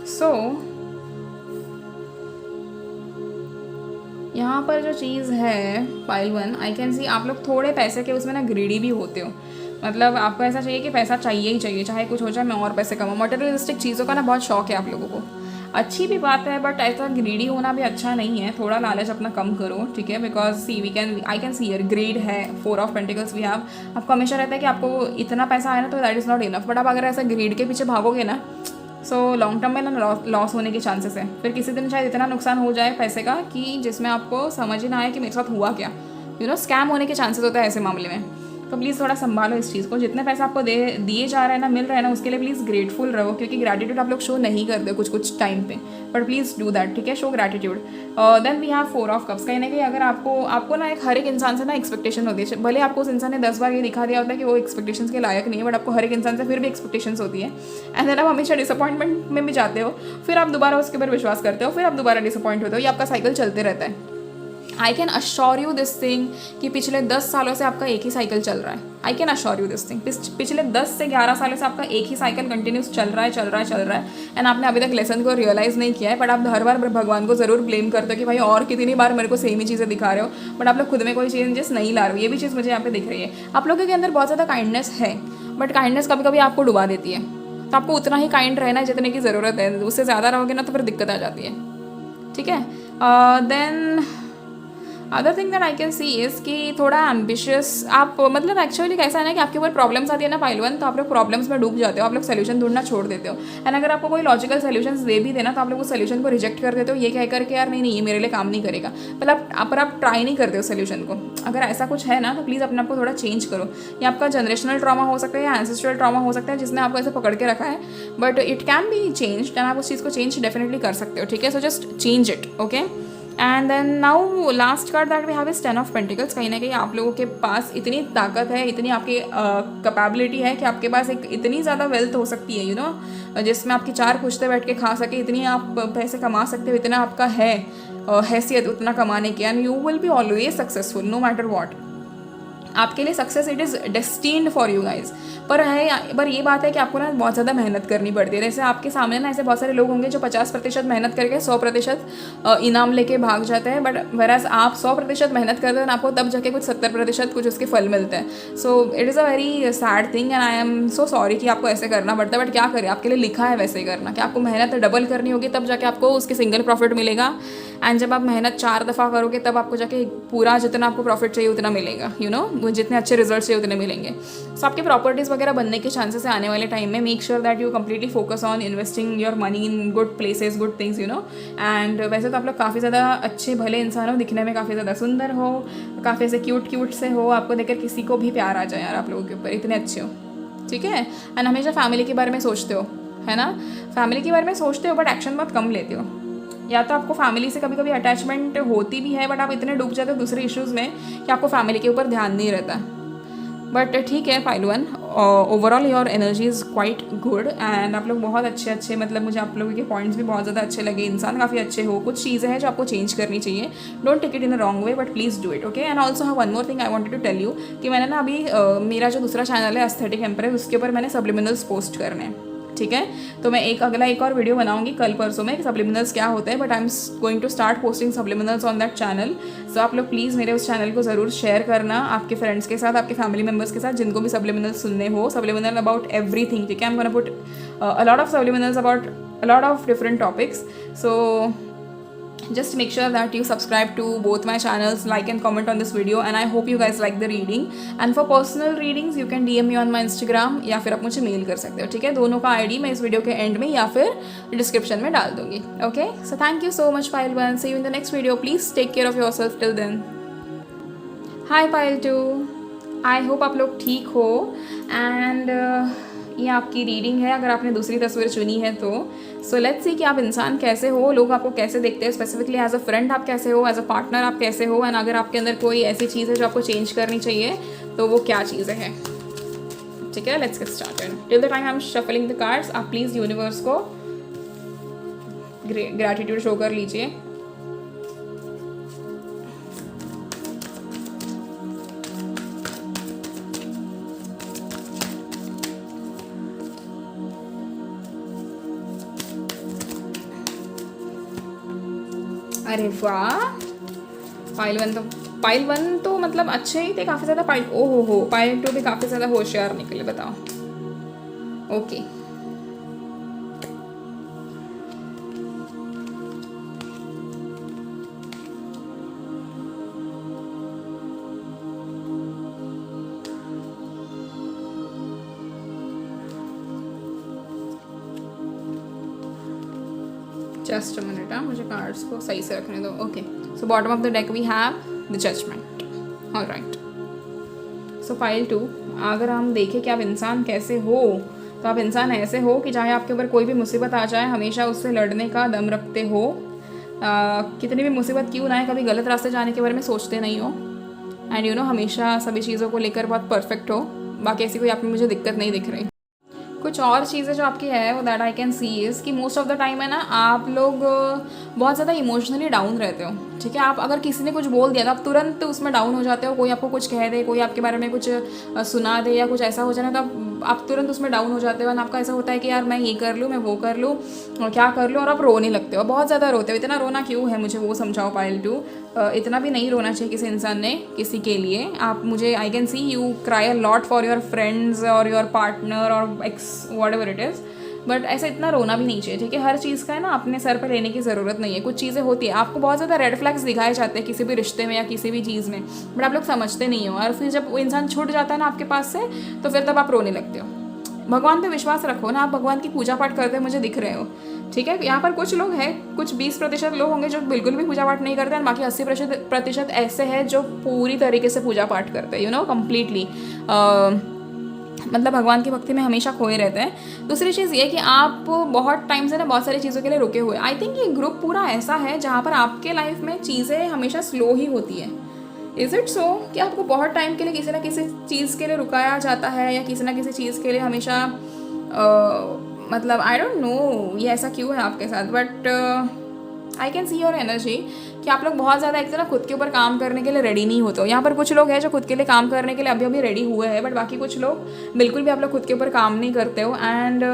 सो यहाँ पर जो चीज़ है पाइल 1, आई कैन सी आप लोग थोड़े पैसे के उसमें ना ग्रीडी भी होते हो। मतलब आपको ऐसा चाहिए कि पैसा चाहिए ही चाहिए, चाहे कुछ हो जाए मैं और पैसे कमाऊँ। मटेरियलिस्टिक चीज़ों का ना बहुत शौक है आप लोगों को, अच्छी भी बात है, बट ऐसा ग्रीडी होना भी अच्छा नहीं है। थोड़ा लालच अपना कम करो, ठीक है। Because see I can see grade है 4 ऑफ पेंटिकल्स वी हैव। आपको हमेशा रहता है कि आपको इतना पैसा आया ना तो that is not enough. But आप अगर ऐसा ग्रेड के पीछे भागोगे ना, सो लॉन्ग टर्म में ना लॉस होने के चांसेस है। फिर किसी दिन शायद इतना नुकसान हो जाए पैसे का कि जिसमें आपको समझ ही ना आए कि मेरे साथ हुआ क्या। स्कैम होने के चांसेस होता है ऐसे मामले में। तो प्लीज़ थोड़ा संभालो इस चीज़ को। जितने पैसा आपको दिए जा रहे हैं ना, मिल रहे हैं ना, उसके लिए प्लीज़ ग्रेटफुल रहो, क्योंकि ग्रैटिट्यूड आप लोग शो नहीं करते कुछ टाइम पे, बट प्लीज़ डू दैट, ठीक है। Show gratitude. Then we have 4 of cups. कहीं ना कहीं अगर आपको ना हर एक इंसान से ना एक्सपेक्टेशन होती है। भले आपको उस इंसान ने 10 बार ये दिखा दिया होता है कि वो एक्सपेक्टेशंस के लायक नहीं है, बट आपको हर एक इंसान से फिर भी एक्सपेक्टेशंस होती है। एंड देन आप हमेशा डिसअपॉइंटमेंट में भी जाते हो, फिर आप दोबारा उसके ऊपर विश्वास करते हो, फिर आप दोबारा डिसअपॉइंट होते हो। ये आपका साइकिल चलते रहता है। I can assure you this thing कि पिछले 10 सालों से आपका एक ही साइकिल चल रहा है। I can assure you this thing, पिछले 10 से 11 सालों से आपका एक ही साइकिल कंटिन्यूस चल रहा है। एंड आपने अभी तक लेसन को रियलाइज़ नहीं किया है, बट आप हर बार भगवान को ज़रूर ब्लेम करते हो कि भाई और कितनी बार मेरे को सेम ही चीज़ें दिखा रहे हो, बट आप लोग खुद में कोई चेंजेस नहीं ला रहे हो। ये भी चीज़ मुझे यहाँ पे दिख रही है। आप लोगों के अंदर बहुत ज़्यादा काइंडनेस है, बट काइंडनेस कभी कभी आपको डुबा देती है। तो आपको उतना ही काइंड रहना है जितने की ज़रूरत है। उससे ज़्यादा रहोगे ना तो फिर दिक्कत आ जाती है, ठीक है। Then other thing that I can see is कि थोड़ा एम्बिशियस आप, मतलब एक्चुअली कैसा है ना कि आपके ऊपर प्रॉब्लम्स आती है ना पाइल 1, तो आप लोग प्रॉब्लम्स में डूब जाते हो, आप लोग सोल्यूशन ढूंढना छोड़ देते हो। एंड अगर आपको कोई लॉजिकल सोल्यूशन दे भी देना तो आप लोग उस सोल्यूशन को रिजेक्ट कर देते हो, ये कह करके यार नहीं ये मेरे लिए काम नहीं करेगा। पर आप ट्राई नहीं करते हो सोल्यूशन को। अगर ऐसा कुछ है ना तो प्लीज़ अपने आप को थोड़ा चेंज करो। ये आपका जनरेशनल ट्रॉमा हो सकता है या एंसेस्ट्रल ट्रॉमा हो सकता है जिसने आपको ऐसे पकड़ के रखा है, but it can be change and आप उस चीज़ को चेंज डेफिनेटली कर सकते हो, ठीक है। So just change it, okay. And then now last card that we have is 10 of pentacles. कहीं ना कहीं आप लोगों के पास इतनी ताकत है, इतनी आपकी कैपेबिलिटी है कि आपके पास एक इतनी ज़्यादा वेल्थ हो सकती है, जिसमें आपकी 4 पुश्ते बैठ के खा सके, इतनी आप पैसे कमा सकते हो, इतना आपका है हैसियत उतना कमाने की। And you will be always successful no matter what. आपके लिए success it is destined for you guys. पर ये बात है कि आपको ना बहुत ज़्यादा मेहनत करनी पड़ती है। जैसे आपके सामने ना ऐसे बहुत सारे लोग होंगे जो 50% मेहनत करके 100% इनाम लेके भाग जाते हैं, बट वेराज आप 100% मेहनत करते हैं ना, आपको तब जाके कुछ 70% कुछ उसके फल मिलते हैं। So it is a very sad thing and I am so sorry कि आपको ऐसे करना पड़ता है, बट क्या करें, आपके लिए लिखा है वैसे ही करना कि आपको मेहनत डबल करनी होगी, तब जाके आपको उसके सिंगल प्रॉफिट मिलेगा। एंड जब आप मेहनत 4 दफ़ा करोगे तब आपको जाके पूरा जितना आपको प्रॉफिट चाहिए उतना मिलेगा, जितने अच्छे रिजल्ट चाहिए उतने मिलेंगे। सो आपकी प्रॉपर्टीज़ वगैरह बनने के चांसेस है आने वाले टाइम में। Make sure that you completely focus on investing your money in good places, good things, and वैसे तो आप लोग काफ़ी ज़्यादा अच्छे भले इंसान हो, दिखने में काफ़ी ज़्यादा सुंदर हो, काफ़ी ऐसे क्यूट से हो, आपको देखकर किसी को भी प्यार आ जाए यार आप लोगों के ऊपर, इतने अच्छे हो, ठीक है। एंड हमेशा फैमिली के बारे में सोचते हो, है ना, फैमिली के बारे में सोचते हो बट एक्शन बहुत कम लेते हो। या तो आपको फैमिली से कभी कभी अटैचमेंट होती भी है, बट आप इतने डूब जाते हो दूसरे इश्यूज़ में कि आपको फैमिली के ऊपर ध्यान नहीं रहता। बट ठीक है pile 1, overall your energy is quite good and आप लोग बहुत अच्छे मतलब मुझे आप लोगों के पॉइंट्स भी बहुत ज़्यादा अच्छे लगे। इंसान काफ़ी अच्छे हो, कुछ चीज़ें हैं जो आपको चेंज करनी चाहिए। Don't take it in a wrong way but please do it, okay. And also हाँ one more thing I wanted to tell you कि मैंने ना अभी मेरा जो दूसरा चैनल है एस्थेटिक एम्प्रेस, उसके ऊपर मैंने सब्लिमिनल्स पोस्ट करने हैं, ठीक है। तो मैं एक और वीडियो बनाऊंगी कल परसों में सब्लिमिनल्स क्या होते हैं, but I am going to start posting subliminals on that channel. So आप लोग प्लीज़ मेरे उस चैनल को ज़रूर शेयर करना आपके फ्रेंड्स के साथ, आपके फैमिली मेम्बर्स के साथ, जिनको भी सब्लिमिनल्स सुनने हो, सब्लिमिनल अबाउट एवरीथिंग, ठीक है। I am gonna put a lot of subliminals about a lot of different topics. So just make sure that you subscribe to both my channels, like and comment on this video, and I hope you guys like the reading. And for personal readings you can DM me on my Instagram या फिर आप मुझे mail कर सकते हो, ठीक है। दोनों का ID मैं इस वीडियो के एंड में या फिर डिस्क्रिप्शन में डाल दूंगी। Okay, so thank you so much pile 1, see you in the next video, please take care of yourself till then. Hi pile 2, I hope आप लोग ठीक हो। एंड ये आपकी रीडिंग है अगर आपने दूसरी तस्वीर चुनी है तो। सो लेट्स सी कि आप इंसान कैसे हो, लोग आपको कैसे देखते हैं, स्पेसिफिकली एज अ फ्रेंड आप कैसे हो, एज अ पार्टनर आप कैसे हो, एंड अगर आपके अंदर कोई ऐसी चीज़ है जो आपको चेंज करनी चाहिए तो वो क्या चीज़ें हैं, ठीक है। Let's get started. Till the time I am shuffling the cards, आप प्लीज़ यूनिवर्स को ग्रैटिट्यूड शो कर लीजिए। अरे वाह, पाइल वन तो मतलब अच्छे ही थे काफ़ी ज़्यादा। ओहो हो, पाइल 2 भी काफ़ी ज़्यादा होशियार निकले, बताओ। ओके, जस्ट अ मिनट, मुझे कार्ड्स को सही से रखने दो। Okay, so bottom of the deck we have the judgment. Alright, so pile 2, अगर हम देखें कि आप इंसान कैसे हो, तो आप इंसान ऐसे हो कि चाहे आपके ऊपर कोई भी मुसीबत आ जाए हमेशा उससे लड़ने का दम रखते हो। कितनी भी मुसीबत क्यों ना आए, कभी गलत रास्ते जाने के बारे में सोचते नहीं हो, एंड यू नो हमेशा सभी चीज़ों को लेकर बहुत परफेक्ट हो। बाकी ऐसी कोई आप में मुझे दिक्कत नहीं दिख रही। कुछ और चीज़ें जो आपकी है वो that I can see is कि मोस्ट ऑफ द टाइम है ना, आप लोग बहुत ज़्यादा इमोशनली डाउन रहते हो, ठीक है। आप अगर किसी ने कुछ बोल दिया तो आप तुरंत उसमें डाउन हो जाते हो। कोई आपको कुछ कह दे, कोई आपके बारे में कुछ सुना दे या कुछ ऐसा हो जाए तो आप तुरंत उसमें डाउन हो जाते हो। और आपका ऐसा होता है कि यार मैं ये कर लूँ, मैं वो कर लूँ, और क्या कर लूँ, और आप रोने लगते हो, बहुत ज़्यादा रोते हो। इतना रोना क्यों है, मुझे वो समझाओ पाइल 2। इतना भी नहीं रोना चाहिए किसी इंसान ने किसी के लिए। आप मुझे आई can see you cry a lot for your friends और योर पार्टनर और x what ever it is, but ऐसा इतना रोना भी नहीं चाहिए, ठीक है। हर चीज़ का है ना अपने सर पर लेने की ज़रूरत नहीं है। कुछ चीज़ें होती है, आपको बहुत ज़्यादा रेड फ्लैग्स दिखाए जाते हैं किसी भी रिश्ते में या किसी भी चीज़ में, बट आप लोग समझते नहीं हो। और फिर जब वो इंसान छूट जाता है ना आपके पास से, तो फिर तब आप रोने लगते हो। भगवान पे विश्वास रखो ना, आप भगवान की पूजा पाठ करते मुझे दिख रहे हो, ठीक है। यहाँ पर कुछ लोग हैं, कुछ 20% लोग होंगे जो बिल्कुल भी पूजा पाठ नहीं करते हैं, बाकी 80% ऐसे हैं जो पूरी तरीके से पूजा पाठ करते हैं, यू नो, कम्प्लीटली मतलब भगवान की भक्ति में हमेशा खोए रहते हैं। दूसरी चीज़ ये कि आप बहुत टाइम से ना बहुत सारी चीज़ों के लिए रुके हुए। आई थिंक ये ग्रुप पूरा ऐसा है जहाँ पर आपके लाइफ में चीज़ें हमेशा स्लो ही होती है। इज़ इट सो कि आपको बहुत टाइम के लिए किसी ना किसी चीज़ के लिए रुकाया जाता है, या किसी ना किसी चीज़ के लिए हमेशा मतलब आई डोंट नो ये ऐसा क्यों है आपके साथ, but I can see your energy कि आप लोग बहुत ज़्यादा एक तरह खुद के ऊपर काम करने के लिए रेडी नहीं होते हो। यहाँ पर कुछ लोग हैं जो खुद के लिए काम करने के लिए अभी अभी रेडी हुए हैं, बट बाकी कुछ लोग बिल्कुल भी आप लोग खुद के ऊपर काम नहीं करते हो। एंड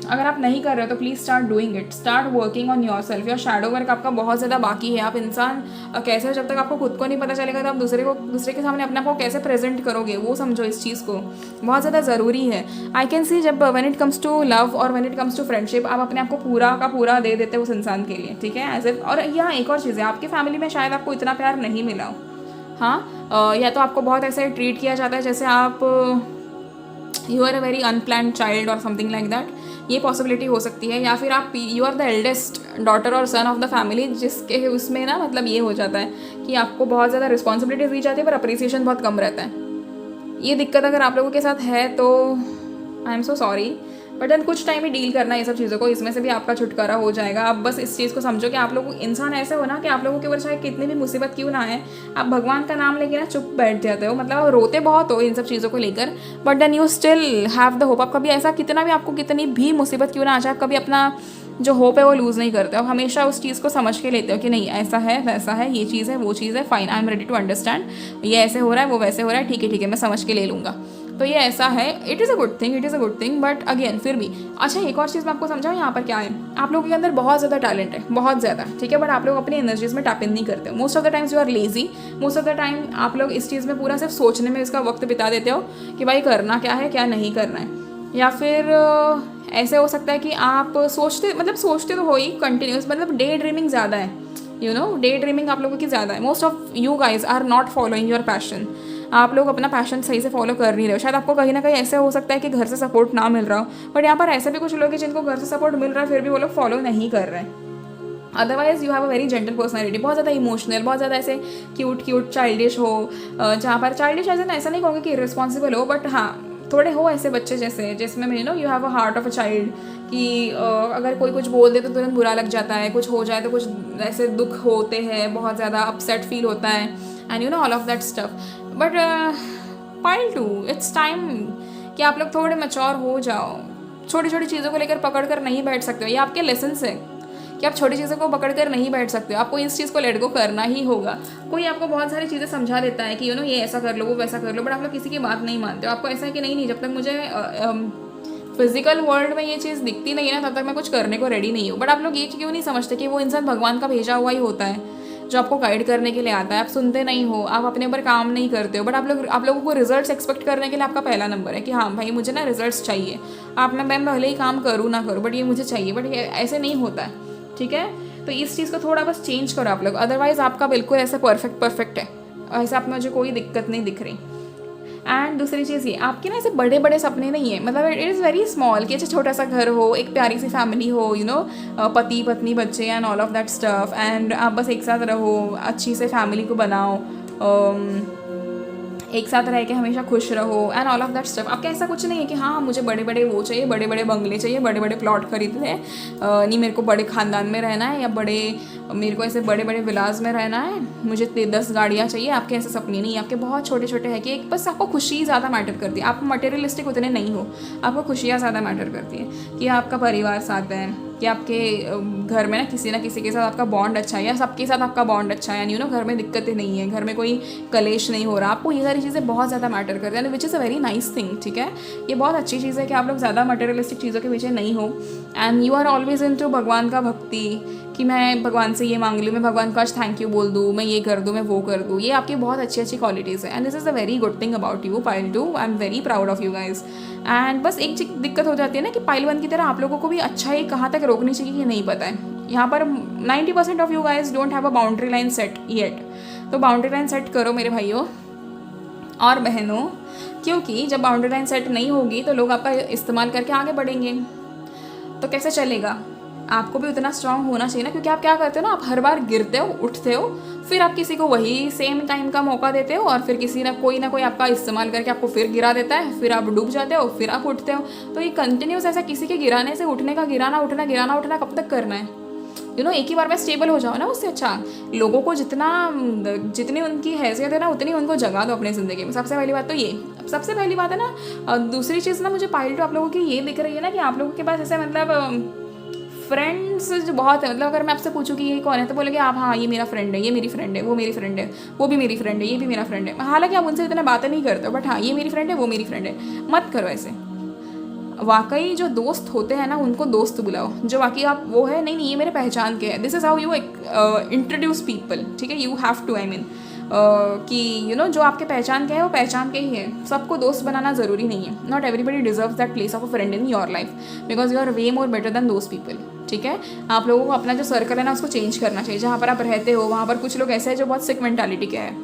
अगर आप नहीं कर रहे हो तो please start doing it, start working on your self. Your shadow work आपका बहुत ज़्यादा बाकी है। आप इंसान कैसे हो, जब तक आपको खुद को नहीं पता चलेगा तो आप दूसरे के सामने अपने आप को कैसे प्रेजेंट करोगे, वो समझो। इस चीज़ को बहुत ज़्यादा ज़रूरी है। आई कैन सी जब when it comes to love और when it comes to friendship, आप अपने आप को पूरा का पूरा दे देते हो उस इंसान के लिए, ठीक है। एज और यहाँ एक और चीज़ है, आपकी फैमिली में शायद आपको इतना प्यार नहीं मिला हो, हाँ, या तो आपको बहुत ऐसे ट्रीट किया जाता है जैसे आप you are a very unplanned child और समथिंग लाइक दैट, ये पॉसिबिलिटी हो सकती है। या फिर आप you are the eldest daughter और सन ऑफ द फैमिली, जिसके उसमें ना मतलब ये हो जाता है कि आपको बहुत ज़्यादा रिस्पॉन्सिबिलिटीज दी जाती है पर अप्रिसिएशन बहुत कम रहता है। ये दिक्कत अगर आप लोगों के साथ है तो I am so sorry, but then कुछ टाइम ही डील करना ये सब चीज़ों को, इसमें से भी आपका छुटकारा हो जाएगा। आप बस इस चीज़ को समझो कि आप लोग इंसान ऐसे हो ना कि आप लोगों के ऊपर चाहे कितनी भी मुसीबत क्यों ना है, आप भगवान का नाम लेके ना चुप बैठ जाते हो। मतलब आप रोते बहुत हो इन सब चीज़ों को लेकर, but then you still have the hope. आप कभी ऐसा कितना भी आपको कितनी भी मुसीबत क्यों ना आ जाए, आप कभी अपना जो होप है वो लूज़ नहीं करते हो। हमेशा उस चीज़ को समझ के लेते हो कि नहीं ऐसा है वैसा है, ये चीज़ है वो चीज़ है, fine, I am ready to understand, ये ऐसे हो रहा है वो वैसे हो रहा है, ठीक है मैं समझ के ले लूँगा। तो ये ऐसा है, it is a good thing, it is a good thing, but again फिर भी। अच्छा, एक और चीज़ मैं आपको समझाऊँ यहाँ पर क्या है, आप लोगों के अंदर बहुत ज़्यादा टैलेंट है, बहुत ज़्यादा, ठीक है, बट आप लोग अपनी एनर्जीज में टैप इन नहीं करते हो। Most of the times you are lazy, most of the time आप लोग इस चीज़ में पूरा सिर्फ सोचने में इसका वक्त बिता देते हो कि भाई करना क्या है क्या नहीं करना है। या फिर ऐसे हो सकता है कि आप सोचते तो हो ही कंटिन्यूस, मतलब डे ड्रीमिंग ज़्यादा है, यू नो, डे ड्रीमिंग आप लोगों की ज़्यादा है। Most of you guys are not following your passion, आप लोग अपना पैशन सही से फॉलो कर नहीं रहे हो। शायद आपको कहीं ना कहीं ऐसे हो सकता है कि घर से सपोर्ट ना मिल रहा हो, बट यहाँ पर ऐसे भी कुछ लोग हैं जिनको घर से सपोर्ट मिल रहा है फिर भी वो लोग फॉलो नहीं कर रहे हैं। Otherwise you have a very gentle personality, बहुत ज़्यादा इमोशनल, बहुत ज़्यादा ऐसे क्यूट चाइल्डिश हो, जहाँ पर चाइल्डिश ऐसा नहीं कहूँगी कि इररिस्पॉन्सिबल हो, बट हाँ थोड़े हो ऐसे बच्चे जैसे, जिसमें you know you have a heart of a child, कि अगर कोई कुछ बोल दे तो तुरंत बुरा लग जाता है, कुछ हो जाए तो कुछ ऐसे दुख होते हैं, बहुत ज़्यादा अपसेट फील होता है, and you know all of that stuff. But pile 2, it's time कि आप लोग थोड़े मैच्योर हो जाओ। छोटी छोटी चीज़ों को लेकर पकड़ कर नहीं बैठ सकते हो, ये आपके लेसन्स है कि आप छोटी चीज़ों को पकड़ कर नहीं बैठ सकते हो, आपको इस चीज़ को लेट गो करना ही होगा। कोई आपको बहुत सारी चीज़ें समझा देता है कि यू नो ये ऐसा कर लो वो वैसा कर लो, बट आप लोग किसी की बात नहीं मानते हो। आपको ऐसा है कि नहीं जब तक मुझे फिजिकल वर्ल्ड में ये चीज़ दिखती नहीं है ना तब तक मैं कुछ करने को रेडी नहीं हूँ। बट आप लोग ये क्यों नहीं समझते कि वो इंसान भगवान का भेजा हुआ ही होता है जो आपको गाइड करने के लिए आता है। आप सुनते नहीं हो, आप अपने ऊपर काम नहीं करते हो, बट आप लोगों को रिजल्ट्स एक्सपेक्ट करने के लिए आपका पहला नंबर है कि हाँ भाई मुझे ना रिजल्ट्स चाहिए। आप मैं भले ही काम करूँ ना करूँ बट ये मुझे चाहिए, बट ये ऐसे नहीं होता है, ठीक है। तो इस चीज़ को थोड़ा बस चेंज करो आप लोग, अदरवाइज़ आपका बिल्कुल ऐसा परफेक्ट है, ऐसे आप में मुझे कोई दिक्कत नहीं दिख रही। एंड दूसरी चीज़ ये, आपके ना ऐसे बड़े बड़े सपने नहीं है, मतलब इट इज़ वेरी स्मॉल कि अच्छा छोटा सा घर हो, एक प्यारी सी फैमिली हो, यू नो पति पत्नी बच्चे and all of that stuff, and आप बस एक साथ रहो, अच्छी से फैमिली को बनाओ, एक साथ रह के हमेशा खुश रहो and all of that stuff. आपका ऐसा कुछ नहीं है कि हाँ मुझे बड़े बड़े वो चाहिए, बड़े बड़े बंगले चाहिए, बड़े बड़े प्लॉट खरीदने हैं, नहीं मेरे को बड़े ख़ानदान में रहना है, या मेरे को ऐसे बड़े बड़े विलास में रहना है, मुझे 10 गाड़ियाँ चाहिए। आपके ऐसे सपने नहीं, आपके बहुत छोटे छोटे हैं कि एक बस आपको खुशी ज़्यादा मैटर करती है। आप मटेरियलिस्टिक उतने नहीं हो, आपको खुशियाँ ज़्यादा मैटर करती है कि आपका परिवार साथ है, कि आपके घर में ना किसी के साथ आपका बॉन्ड अच्छा है, या सबके साथ आपका बॉन्ड अच्छा है, एंड यू नो घर में दिक्कतें नहीं है, घर में कोई कलेश नहीं हो रहा। आपको ये सारी चीज़ें बहुत ज़्यादा मैटर करती हैं, which is a very nice thing, ठीक है। ये बहुत अच्छी चीज़ है कि आप लोग ज़्यादा मटेरियलिस्टिक चीज़ों के पीछे नहीं हो, and you are always into भगवान का भक्ति, कि मैं भगवान से ये मांग लूँ, मैं भगवान को आज थैंक यू बोल दूँ, मैं ये कर दूँ, मैं वो कर दूँ। ये आपकी बहुत अच्छी अच्छी क्वालिटीज़ है, and this is a very good thing about you pile 2। I am very proud of you guys. And बस एक दिक्कत हो जाती है ना कि पाइल 1 की तरह आप लोगों को भी अच्छा ही कहाँ तक रोकनी चाहिए ये नहीं पता है। यहाँ पर 90% of you guys don't have a boundary line set yet. तो बाउंड्री लाइन सेट करो मेरे भाइयों और बहनों, क्योंकि जब बाउंड्री लाइन सेट नहीं होगी तो लोग आपका इस्तेमाल करके आगे बढ़ेंगे, तो कैसे चलेगा। आपको भी उतना स्ट्रांग होना चाहिए ना, क्योंकि आप क्या करते हो ना, आप हर बार गिरते हो उठते हो, फिर आप किसी को वही सेम टाइम का मौका देते हो, और फिर कोई ना कोई आपका इस्तेमाल करके आपको फिर गिरा देता है, फिर आप डूब जाते हो, फिर आप उठते हो। तो ये कंटिन्यूस ऐसा किसी के गिराने से उठने का, गिराना उठना कब तक करना है। यू नो एक ही बार में स्टेबल हो जाओ ना, उससे अच्छा लोगों को जितनी उनकी हैसियत है ना उतनी उनको जगा दो अपनी ज़िंदगी में। सबसे पहली बात तो ये, सबसे पहली बात है ना। दूसरी चीज़ ना मुझे पाइल 2 आप लोगों की ये दिख रही है ना कि आप लोगों के पास ऐसे मतलब फ्रेंड्स जो बहुत है। मतलब अगर मैं आपसे पूछूँ कि ये कौन है तो बोलेंगे आप हाँ ये मेरा फ्रेंड है, ये मेरी फ्रेंड है, वो मेरी फ्रेंड है, वो भी मेरी फ्रेंड है, ये भी मेरा फ्रेंड है। हालांकि आप उनसे इतना बातें नहीं करते हो, बट हाँ ये मेरी फ्रेंड है, वो मेरी फ्रेंड है। मत करो ऐसे। वाकई जो दोस्त होते हैं ना उनको दोस्त बुलाओ, जो बाकी आप वो है नहीं ये मेरे पहचान के हैं। This is how you introduce people, ठीक है। You have to, I mean कि यू नो जो आपके पहचान के हैं वो पहचान के ही है। सबको दोस्त बनाना ज़रूरी नहीं है। Not everybody deserves that place of a friend in your life, because you are way more better than those people, ठीक है। आप लोगों को अपना जो सर्कल है ना उसको चेंज करना चाहिए। जहाँ पर आप रहते हो वहाँ पर कुछ लोग ऐसे हैं जो बहुत सिक मेंटालिटी के हैं,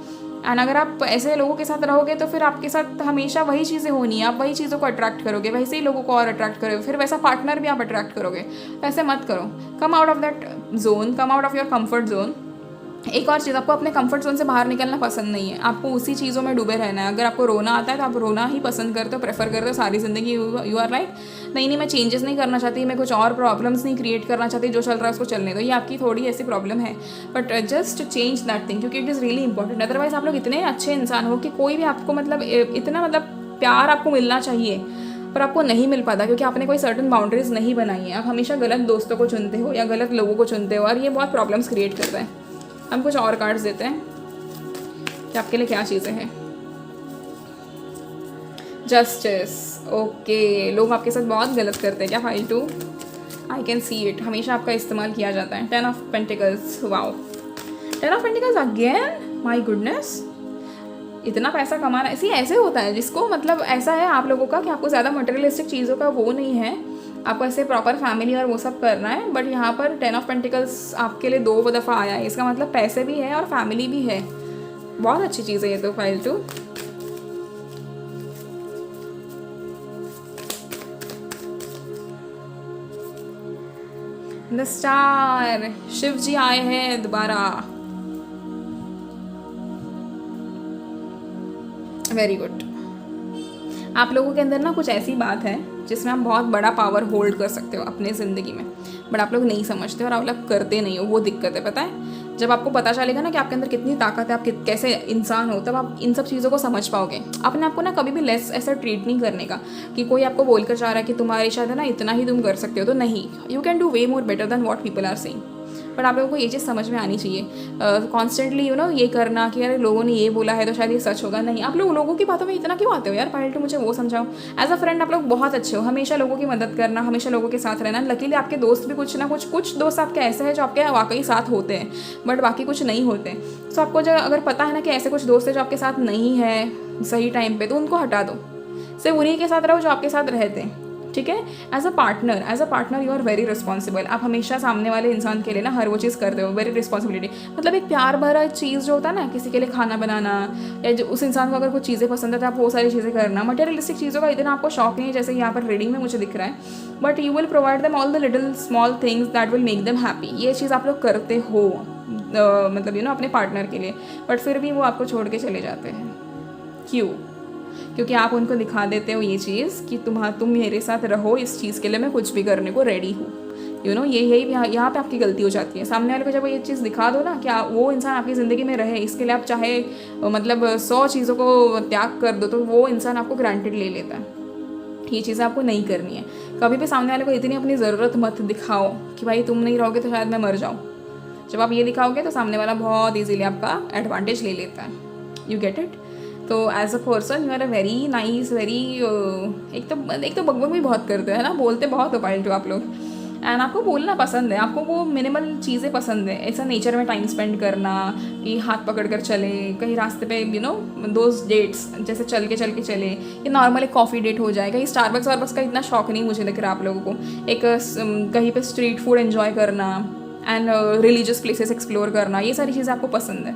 एंड अगर आप ऐसे लोगों के साथ रहोगे तो फिर आपके साथ हमेशा वही चीज़ें होनी है। आप वही चीज़ों को अट्रैक्ट करोगे, वैसे ही लोगों को और अट्रैक्ट करोगे, फिर वैसा पार्टनर भी आप अट्रैक्ट करोगे। ऐसे मत करो। Come out of that zone, come out of your comfort zone. एक और चीज़, आपको अपने कंफर्ट जोन से बाहर निकलना पसंद नहीं है, आपको उसी चीज़ों में डूबे रहना है। अगर आपको रोना आता है तो आप रोना ही पसंद करते हो, प्रेफर करते हो सारी ज़िंदगी। यू आर लाइक नहीं मैं चेंजेस नहीं करना चाहती, मैं कुछ और प्रॉब्लम्स नहीं क्रिएट करना चाहती, जो चल रहा है उसको चलने दो। ये आपकी थोड़ी ऐसी प्रॉब्लम है, but just change that thing, क्योंकि it is really important. Otherwise आप लोग इतने अच्छे इंसान हो कि कोई भी आपको मतलब इतना मतलब प्यार आपको मिलना चाहिए पर आपको नहीं मिल पाता, क्योंकि आपने कोई सर्टन बाउंड्रीज नहीं बनाई है। आप हमेशा गलत दोस्तों को चुनते हो या गलत लोगों को चुनते हो, और ये बहुत प्रॉब्लम्स क्रिएट करता है। हम कुछ और कार्ड्स देते हैं कि आपके लिए क्या चीज़ें हैं। जस्टिस, ओके, लोग आपके साथ बहुत गलत करते हैं क्या file 2? I can see it, हमेशा आपका इस्तेमाल किया जाता है। 10 of pentacles, wow, 10 of pentacles again, my goodness, इतना पैसा कमाना इसी ऐसे होता है जिसको, मतलब ऐसा है आप लोगों का कि आपको ज़्यादा मटेरियलिस्टिक चीज़ों का वो नहीं है, आपको ऐसे प्रॉपर फैमिली और वो सब करना है, बट यहाँ पर 10 ऑफ पेंटिकल्स आपके लिए 2 दफ़ा आया है, इसका मतलब पैसे भी है और फैमिली भी है। बहुत अच्छी चीज़ है ये तो फाइल 2। द स्टार, शिव जी आए हैं दोबारा, वेरी गुड। आप लोगों के अंदर ना कुछ ऐसी बात है जिसमें आप बहुत बड़ा पावर होल्ड कर सकते हो अपने ज़िंदगी में, बट आप लोग नहीं समझते और आप लोग करते नहीं हो, वो दिक्कत है, पता है। जब आपको पता चलेगा ना कि आपके अंदर कितनी ताकत है, आप कैसे इंसान हो, तब आप इन सब चीज़ों को समझ पाओगे। अपने आप को ना कभी भी लेस ऐसा ट्रीट नहीं करने का कि कोई आपको बोलकर चाह रहा है कि तुम्हारी शायद है ना इतना ही तुम कर सकते हो, तो नहीं, you can do way more better than what people are saying. But आप लोगों को ये चीज़ समझ में आनी चाहिए। कॉन्स्टेंटली ये करना कि यार लोगों ने ये बोला है तो शायद ये सच होगा, नहीं, आप लोगों की बातों में इतना क्यों आते हो यार, पहले तो मुझे वो समझाओ। एज अ फ्रेंड आप लोग बहुत अच्छे हो, हमेशा लोगों की मदद करना, हमेशा लोगों के साथ रहना। लकीली आपके दोस्त भी कुछ ना कुछ दोस्त आपके ऐसे हैं जो आपके वाकई साथ होते हैं, बट बाकी कुछ नहीं होते। सो आपको जो अगर पता है ना कि ऐसे कुछ दोस्त हैं जो आपके साथ नहीं है सही टाइम पर, तो उनको हटा दो, सिर्फ उन्हीं के साथ रहो जो आपके साथ रहते हैं, ठीक है। As a partner you are very responsible. आप हमेशा सामने वाले इंसान के लिए ना हर वो चीज़ करते हो, वेरी रिस्पॉन्सिबिलिटी। मतलब एक प्यार भरा चीज़ जो होता है ना, किसी के लिए खाना बनाना, या जो उस इंसान को अगर कुछ चीज़ें पसंद है तो आप वो सारी चीज़ें करना। मटेरियलिस्टिक चीज़ों का इतना आपको शौक नहीं है जैसे यहाँ पर रीडिंग में मुझे दिख रहा है, but you will provide them all the little small things that will make them happy. ये चीज़ आप लोग करते हो मतलब अपने पार्टनर के लिए, बट फिर भी वो आपको छोड़ के चले जाते हैं। क्यों? क्योंकि आप उनको दिखा देते हो ये चीज़ कि तुम मेरे साथ रहो, इस चीज़ के लिए मैं कुछ भी करने को रेडी हूँ। यही यहाँ पे आपकी गलती हो जाती है। सामने वाले को जब ये चीज़ दिखा दो ना कि वो इंसान आपकी ज़िंदगी में रहे, इसके लिए आप चाहे मतलब 100 चीज़ों को त्याग कर दो, तो वो इंसान आपको ग्रांटेड ले लेता है। ये चीज़ें आपको नहीं करनी है। कभी भी सामने वाले को इतनी अपनी ज़रूरत मत दिखाओ कि भाई तुम नहीं रहोगे तो शायद मैं मर जाऊँ। जब आप ये दिखाओगे तो सामने वाला बहुत ईजीली आपका एडवांटेज ले लेता है। You get it? तो as a person you are a very nice, very एक तो बकबक भी बहुत करते हैं ना, बोलते बहुत हो पाइल 2 आप लोग। एंड आपको बोलना पसंद है, आपको वो मिनिमल चीज़ें पसंद है, ऐसा नेचर में टाइम स्पेंड करना, कि हाथ पकड़ कर चले कहीं रास्ते पे, दोज डेट्स जैसे चल के चले, या नॉर्मल एक कॉफ़ी डेट हो जाए। कहीं स्टारबक्स का इतना शौक नहीं मुझे लग रहा आप लोगों को। एक कहीं पे स्ट्रीट फूड एंजॉय करना एंड रिलीजियस प्लेसेस एक्सप्लोर करना, ये सारी चीज़ें आपको पसंद है,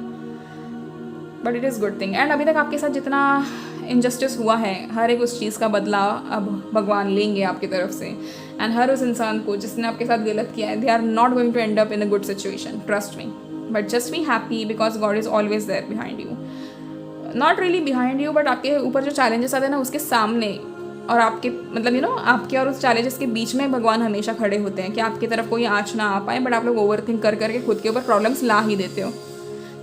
but it is good thing. And अभी तक आपके साथ जितना इनजस्टिस हुआ है, हर एक उस चीज़ का बदला अब भगवान लेंगे आपकी तरफ से। एंड हर उस इंसान को जिसने आपके साथ गलत किया है, they are not going to end up in a good situation, trust me. But just be happy because God is always there behind you, not really behind you, but आपके ऊपर जो चैलेंजेस आते हैं ना उसके सामने, और आपके मतलब आपके और उस चैलेंजेस के बीच में भगवान हमेशा खड़े होते हैं कि आपकी तरफ कोई आँच ना आ पाए, बट आप लोग ओवर थिंक कर करके खुद के ऊपर प्रॉब्लम्स ला ही देते हो,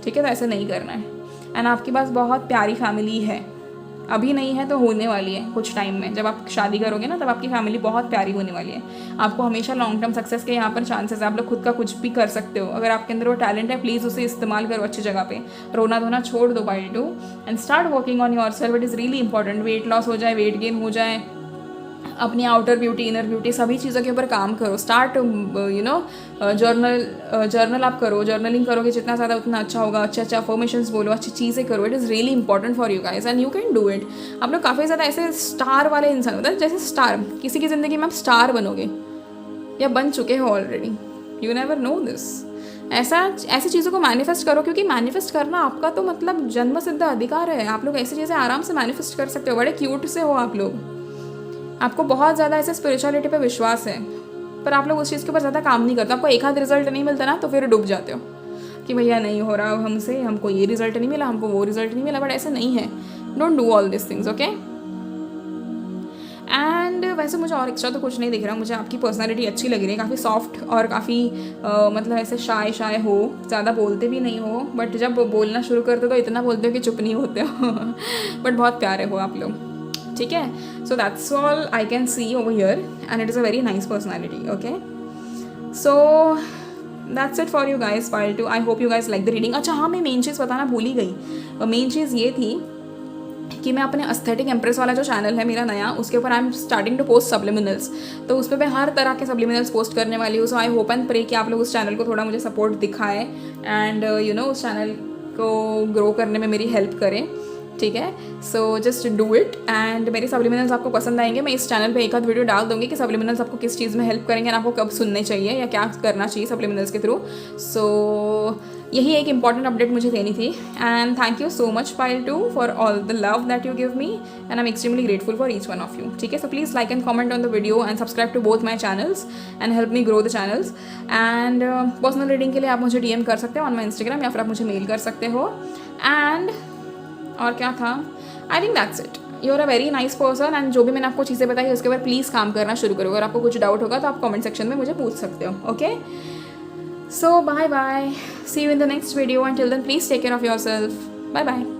ठीक है। तो ऐसे नहीं करना है। एंड आपके पास बहुत प्यारी फैमिली है, अभी नहीं है तो होने वाली है कुछ टाइम में। जब आप शादी करोगे ना तब आपकी फैमिली बहुत प्यारी होने वाली है। आपको हमेशा लॉन्ग टर्म सक्सेस के यहाँ पर चांसेस है। आप लोग खुद का कुछ भी कर सकते हो। अगर आपके अंदर वो टैलेंट है, प्लीज़ उसे इस्तेमाल करो अच्छी जगह पे। रोना धोना छोड़ दो by two and start working on your self. It is really important. Weight loss हो जाए, वेट गेन हो जाए, अपनी आउटर ब्यूटी, इनर ब्यूटी, सभी चीज़ों के ऊपर काम करो। स्टार्ट जर्नल आप करो। जर्नलिंग करोगे जितना ज़्यादा उतना अच्छा होगा। अच्छे अफर्मेशंस बोलो, अच्छी चीज़ें करो। It is really important for you guys and you can do it. आप लोग काफ़ी ज़्यादा ऐसे स्टार वाले इंसान होते हैं, जैसे स्टार किसी की ज़िंदगी में आप स्टार बनोगे या बन चुके हो already, you never know this. ऐसी चीज़ों को मैनिफेस्ट करो, क्योंकि मैनिफेस्ट करना आपका तो मतलब जन्म सिद्ध अधिकार है। आप लोग ऐसी चीज़ें आराम से मैनिफेस्ट कर सकते हो। बड़े क्यूट से हो आप लोग, आपको बहुत ज़्यादा ऐसे स्पिरिचुअलिटी पे विश्वास है, पर आप लोग उस चीज़ के ऊपर ज़्यादा काम नहीं करते। आपको एक आध रिजल्ट नहीं मिलता ना तो फिर डूब जाते हो कि भैया नहीं हो रहा हमसे, हमको ये रिजल्ट नहीं मिला, हमको वो रिजल्ट नहीं मिला। बट ऐसे नहीं है। Don't do all this things, okay. And वैसे मुझे और एक्स्ट्रा तो कुछ नहीं दिख रहा। मुझे आपकी पर्सनैलिटी अच्छी लग रही है, काफ़ी सॉफ्ट और काफ़ी मतलब ऐसे शाय हो, ज़्यादा बोलते भी नहीं हो, बट जब बोलना शुरू करते हो तो इतना बोलते हो कि चुप नहीं होते हो बट बहुत प्यारे हो आप लोग, ठीक है। So that's all I can C over here and it is a very nice personality, okay. So that's it for you guys part 2। I hope you guys like the reading. अच्छा हाँ, मैं मेन चीज़ बताना भूल ही गई। Main चीज़ ये थी कि मैं अपने एस्थेटिक एम्प्रेस वाला जो चैनल है मेरा नया, उसके ऊपर I am starting to post subliminals. तो उस पर मैं हर तरह के सब्लिमिनल्स पोस्ट करने वाली हूँ। सो आई होप एंड प्रे कि आप लोग उस चैनल को थोड़ा मुझे सपोर्ट दिखाएं एंड उस चैनल को ग्रो करने में मेरी हेल्प करें, ठीक है। So just do it and मेरे सब्लिमिनल्स आपको पसंद आएंगे। मैं इस चैनल पे एक आध वीडियो डाल दूंगी कि सब्लिमिनल्स आपको किस चीज़ में हेल्प करेंगे, आपको कब सुनने चाहिए या क्या करना चाहिए सब्लिमिनल्स के थ्रू। सो यही एक इंपॉर्टेंट अपडेट मुझे देनी थी and thank you so much pile two for all the love that you give me and I am extremely grateful for each one of you, ठीक है। So please like and comment on the video and subscribe to both my channels and help me grow the channels. And personal reading के लिए आप मुझे DM कर सकते हो on my Instagram या फिर आप मुझे मेल कर सकते हो। एंड और क्या था, I think that's it. You are a very nice person and जो भी मैंने आपको चीज़ें बताई उसके ऊपर प्लीज़ काम करना शुरू करो। अगर आपको कुछ डाउट होगा तो आप कमेंट सेक्शन में मुझे पूछ सकते हो, okay. So bye bye, see you in the next video, until then please take care of yourself, bye bye।